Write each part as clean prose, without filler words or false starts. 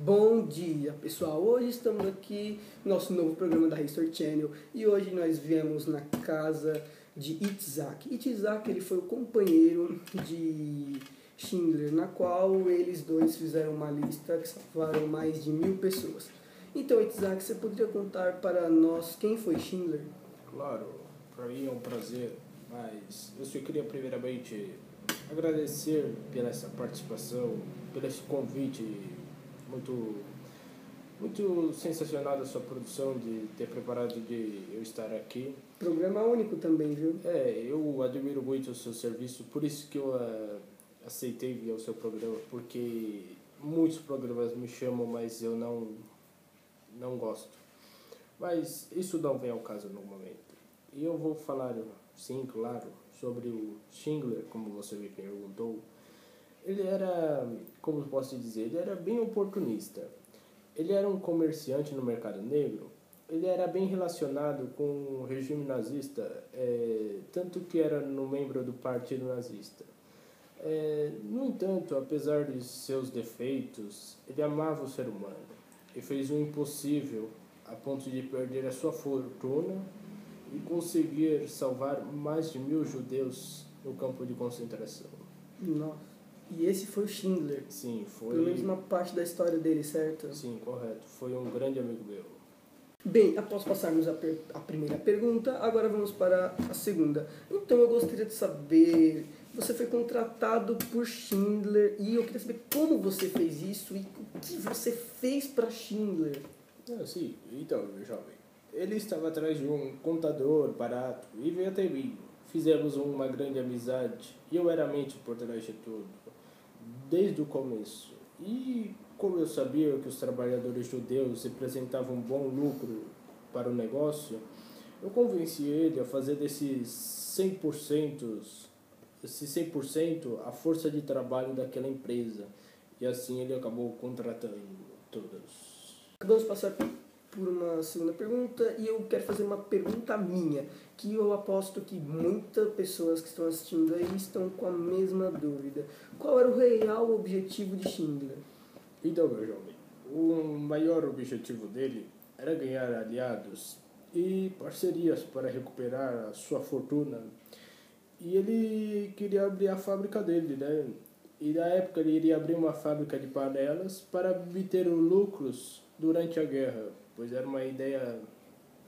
Bom dia, pessoal! Hoje estamos aqui no nosso novo programa da History Channel e hoje nós viemos na casa de Itzhak. Itzhak ele foi o companheiro de Schindler, na qual eles dois fizeram uma lista que salvaram mais de 1000 pessoas. Então, Itzhak, você poderia contar para nós quem foi Schindler? Claro, para mim é um prazer, mas eu só queria primeiramente agradecer pela essa participação, pelo esse convite muito sensacional da sua produção, de ter preparado de eu estar aqui. Programa único também, viu? Eu admiro muito o seu serviço, por isso que eu aceitei vir ao seu programa, porque muitos programas me chamam, mas eu não gosto. Mas isso não vem ao caso no momento. E eu vou falar, sim, claro, sobre o Schindler, como você me perguntou. Ele era, como posso dizer, ele era bem oportunista. Ele era um comerciante no mercado negro. Ele era bem relacionado com o regime nazista, tanto que era um membro do partido nazista. No entanto, apesar de seus defeitos, ele amava o ser humano e fez o impossível a ponto de perder a sua fortuna e conseguir salvar mais de 1000 judeus no campo de concentração. Nossa. E esse foi o Schindler. Sim, foi. Pelo menos uma parte da história dele, certo? Sim, correto. Foi um grande amigo meu. Bem, após passarmos a primeira pergunta, agora vamos para a segunda. Então eu gostaria de saber, você foi contratado por Schindler e eu queria saber como você fez isso e o que você fez para Schindler. Sim, então, meu jovem, ele estava atrás de um contador barato e veio até mim. Fizemos uma grande amizade e eu era a mente por trás de tudo, desde o começo. E como eu sabia que os trabalhadores judeus representavam um bom lucro para o negócio, eu convenci ele a fazer desses 100%, esse 100% a força de trabalho daquela empresa. E assim ele acabou contratando todos. Vamos passar por uma segunda pergunta e eu quero fazer uma pergunta minha, que eu aposto que muitas pessoas que estão assistindo aí estão com a mesma dúvida. Qual era o real objetivo de Schindler? Então, meu jovem, o maior objetivo dele era ganhar aliados e parcerias para recuperar a sua fortuna. E ele queria abrir a fábrica dele, né? E na época ele iria abrir uma fábrica de panelas para obter lucros durante a guerra, pois era uma ideia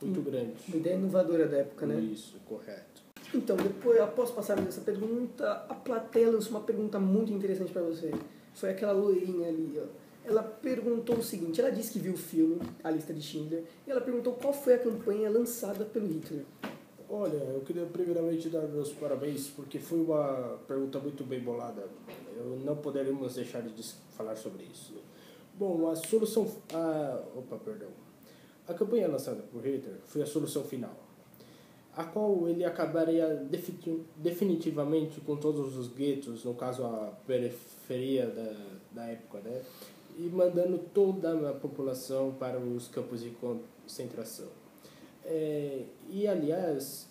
muito grande. Uma ideia inovadora da época, né? Isso, correto. Então, depois, após passarmos essa pergunta, a plateia lançou uma pergunta muito interessante para você. Foi aquela loirinha ali, ó. Ela perguntou o seguinte, ela disse que viu o filme, A Lista de Schindler, e ela perguntou qual foi a campanha lançada pelo Hitler. Olha, eu queria primeiramente dar meus parabéns, porque foi uma pergunta muito bem bolada. Eu não poderíamos deixar de falar sobre isso. Bom, a campanha lançada por Hitler foi a solução final, a qual ele acabaria definitivamente com todos os guetos, no caso a periferia da época, né? E mandando toda a população para os campos de concentração. E aliás,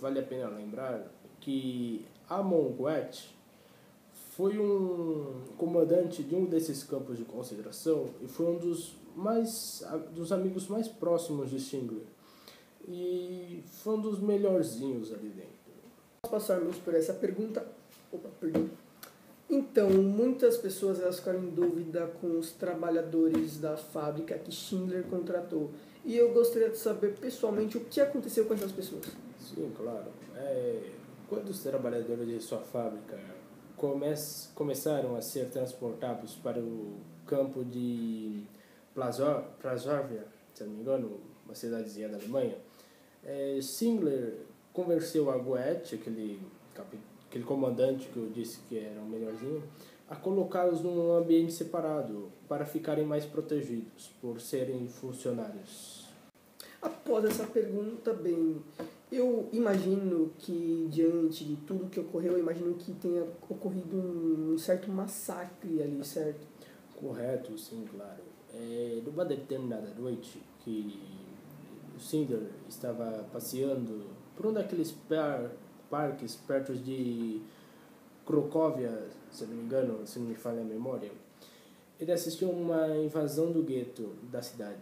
vale a pena lembrar que Amon Goeth foi um comandante de um desses campos de concentração e foi um dos amigos mais próximos de Schindler. E foi um dos melhorzinhos ali dentro. Após passarmos por essa pergunta... Então, muitas pessoas elas ficaram em dúvida com os trabalhadores da fábrica que Schindler contratou. E eu gostaria de saber pessoalmente o que aconteceu com essas pessoas. Sim, claro. Quando os trabalhadores de sua fábrica começaram a ser transportados para o campo de Prasovia, se não me engano, uma cidadezinha da Alemanha, Schindler convenceu a Goethe, aquele comandante que eu disse que era o melhorzinho, a colocá-los num ambiente separado para ficarem mais protegidos por serem funcionários. Após essa pergunta, bem, eu imagino que diante de tudo que ocorreu, eu imagino que tenha ocorrido um certo massacre ali, certo? Correto, sim, claro. Numa determinada noite que Schindler estava passeando por um daqueles parques perto de Cracóvia, se não me engano, se não me falha a memória, ele assistiu a uma invasão do gueto da cidade.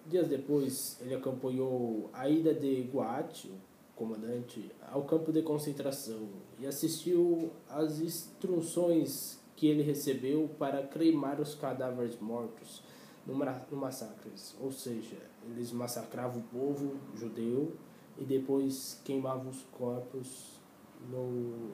Dias depois, ele acompanhou a ida de Goat, o comandante, ao campo de concentração e assistiu às instruções que ele recebeu para cremar os cadáveres mortos no massacres. Ou seja, eles massacravam o povo judeu e depois queimavam os corpos no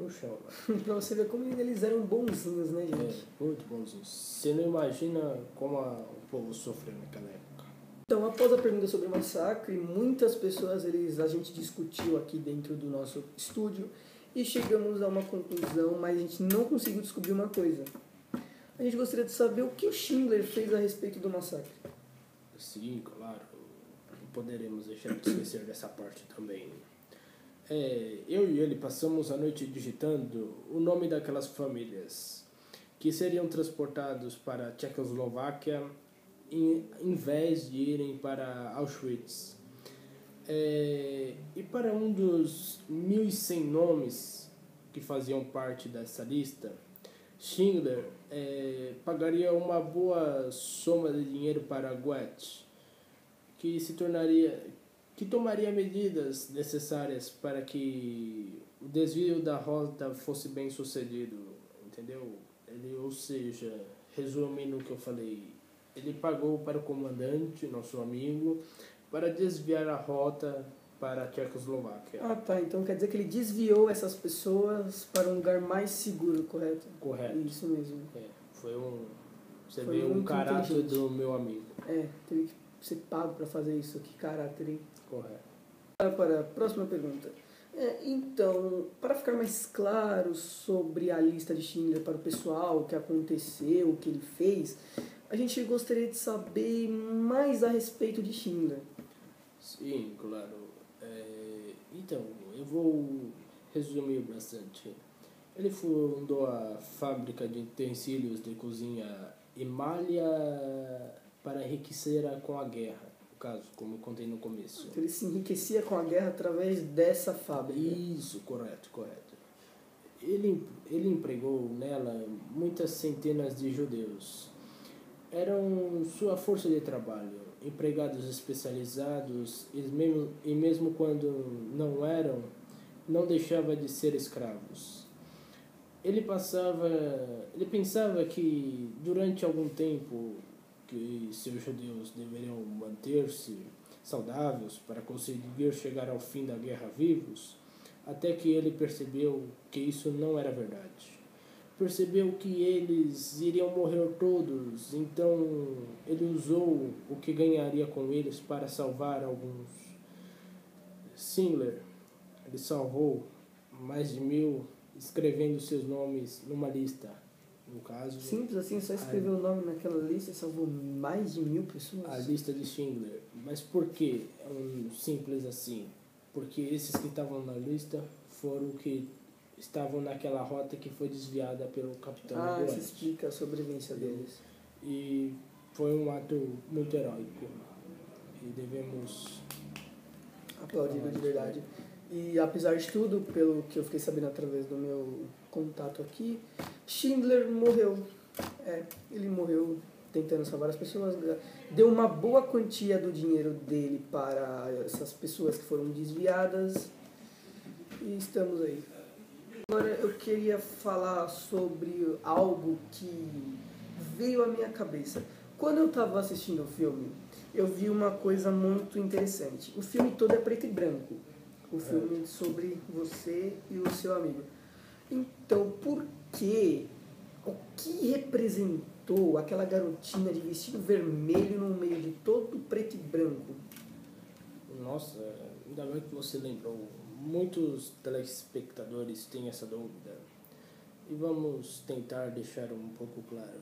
chão. Pra você ver como eles eram bonzinhos, né, gente? Muito bonzinhos. Você não imagina como o povo sofreu naquela época. Então, após a pergunta sobre o massacre, muitas pessoas, a gente discutiu aqui dentro do nosso estúdio e chegamos a uma conclusão, mas a gente não conseguiu descobrir uma coisa. A gente gostaria de saber o que o Schindler fez a respeito do massacre. Sim, claro. Não poderemos deixar de esquecer dessa parte também. Eu e ele passamos a noite digitando o nome daquelas famílias que seriam transportados para a Tchecoslováquia em vez de irem para Auschwitz. E para um dos 1.100 nomes que faziam parte dessa lista, Schindler pagaria uma boa soma de dinheiro para Goethe, que tomaria medidas necessárias para que o desvio da rota fosse bem sucedido, entendeu? Ou seja, resumindo o que eu falei, ele pagou para o comandante, nosso amigo, para desviar a rota para a Tchecoslováquia. Ah, tá. Então quer dizer que ele desviou essas pessoas para um lugar mais seguro, correto? Correto. Isso mesmo. Você vê um caráter do meu amigo. Teve que ser pago para fazer isso. Que caráter, hein? Correto. Para a próxima pergunta. Então, para ficar mais claro sobre a lista de Schindler para o pessoal, o que aconteceu, o que ele fez, a gente gostaria de saber mais a respeito de Schindler. Sim, claro. Então, eu vou resumir bastante. Ele fundou a fábrica de utensílios de cozinha Emalha para enriquecer com a guerra. No caso, como eu contei no começo. Ele se enriquecia com a guerra através dessa fábrica. Isso, correto. Ele empregou nela muitas centenas de judeus. Eram sua força de trabalho, empregados especializados e mesmo quando não eram, não deixava de ser escravos. Ele pensava que durante algum tempo que seus judeus deveriam manter-se saudáveis para conseguir chegar ao fim da guerra vivos, até que ele percebeu que isso não era verdade. Percebeu que eles iriam morrer todos, então ele usou o que ganharia com eles para salvar alguns. Schindler, ele salvou mais de 1.000, escrevendo seus nomes numa lista. No caso, simples assim, só escrever o nome naquela lista e salvou mais de 1.000 pessoas. A lista de Schindler. Mas por que simples assim? Porque esses que estavam na lista foram que estavam naquela rota que foi desviada pelo capitão Goethe. Isso explica a sobrevivência deles. E foi um ato muito heróico. E devemos aplaudir de verdade. E apesar de tudo, pelo que eu fiquei sabendo através do meu contato aqui, Schindler morreu. Ele morreu tentando salvar as pessoas. Deu uma boa quantia do dinheiro dele para essas pessoas que foram desviadas. E estamos aí. Agora eu queria falar sobre algo que veio à minha cabeça. Quando eu estava assistindo o filme, eu vi uma coisa muito interessante. O filme todo é preto e branco. O filme sobre você e o seu amigo. Então, por que? O que representou aquela garotinha de vestido vermelho no meio de todo preto e branco? Nossa, ainda bem que você lembrou. Muitos telespectadores têm essa dúvida. E vamos tentar deixar um pouco claro.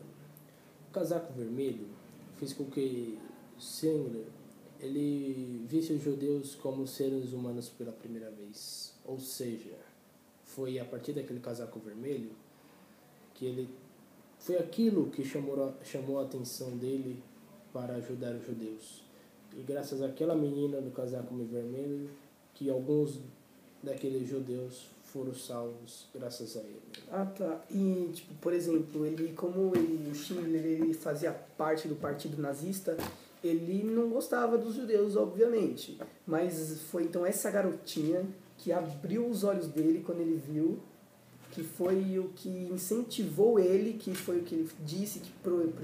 O casaco vermelho fez com que Schindler ele visse os judeus como seres humanos pela primeira vez. Ou seja, foi a partir daquele casaco vermelho que ele foi aquilo que chamou a atenção dele para ajudar os judeus. E graças àquela menina do casaco vermelho que alguns daqueles judeus foram salvos graças a ele. Ah, tá. E, tipo, por exemplo, o Schindler, ele fazia parte do partido nazista, ele não gostava dos judeus, obviamente. Mas foi então essa garotinha que abriu os olhos dele quando ele viu, que foi o que incentivou ele, que foi o que ele disse que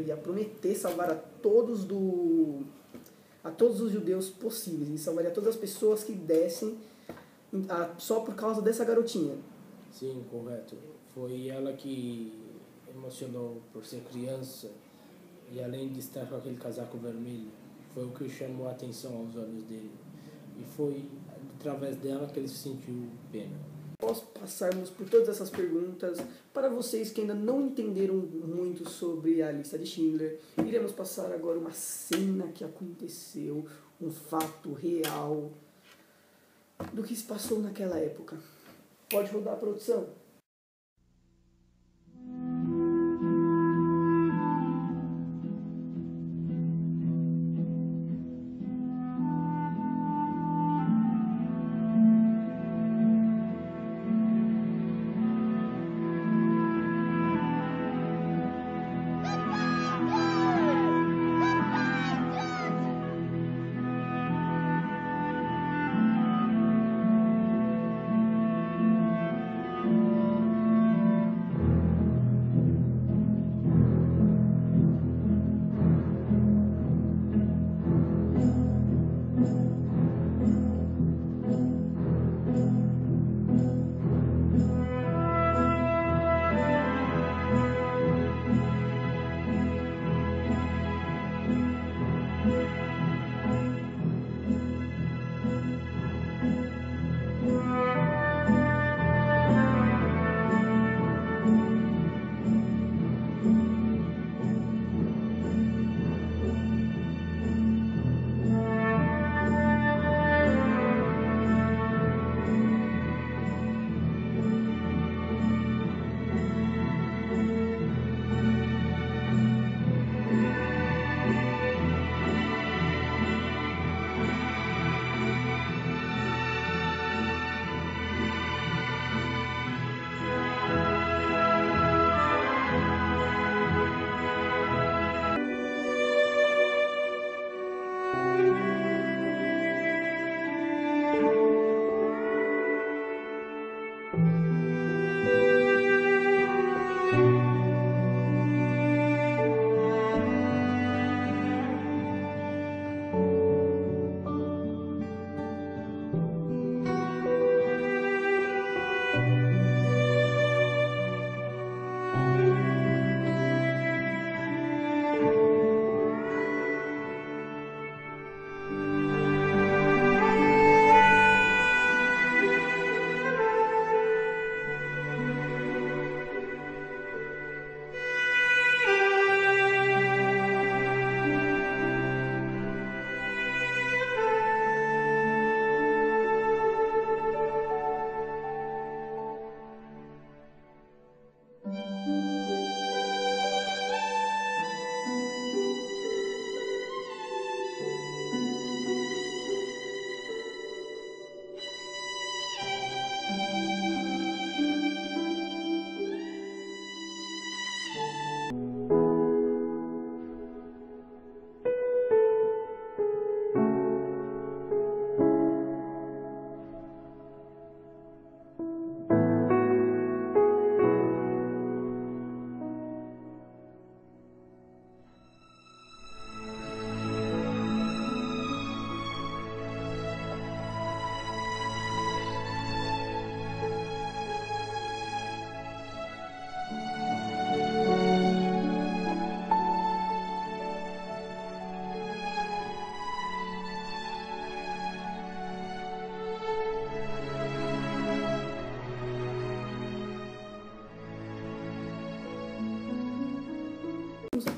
ia prometer salvar a todos os judeus possíveis. Ele salvaria todas as pessoas que dessem só por causa dessa garotinha. Sim, correto. Foi ela que emocionou por ser criança e além de estar com aquele casaco vermelho, foi o que chamou a atenção aos olhos dele. E foi através dela que ele se sentiu pena. Após passarmos por todas essas perguntas, para vocês que ainda não entenderam muito sobre a lista de Schindler, iremos passar agora uma cena que aconteceu, um fato real do que se passou naquela época. Pode rodar a produção.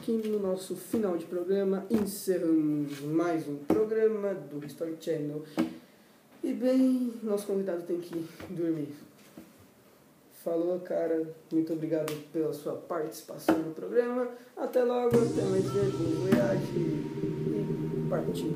Aqui no nosso final de programa, encerramos mais um programa do History Channel. E bem, nosso convidado tem que dormir. Falou, cara. Muito obrigado pela sua participação no programa. Até logo, até mais ver, bom viagem e partiu.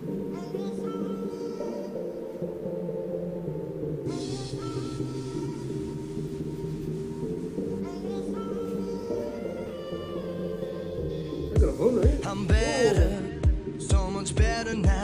Gravando aí? I'm better, so much better now.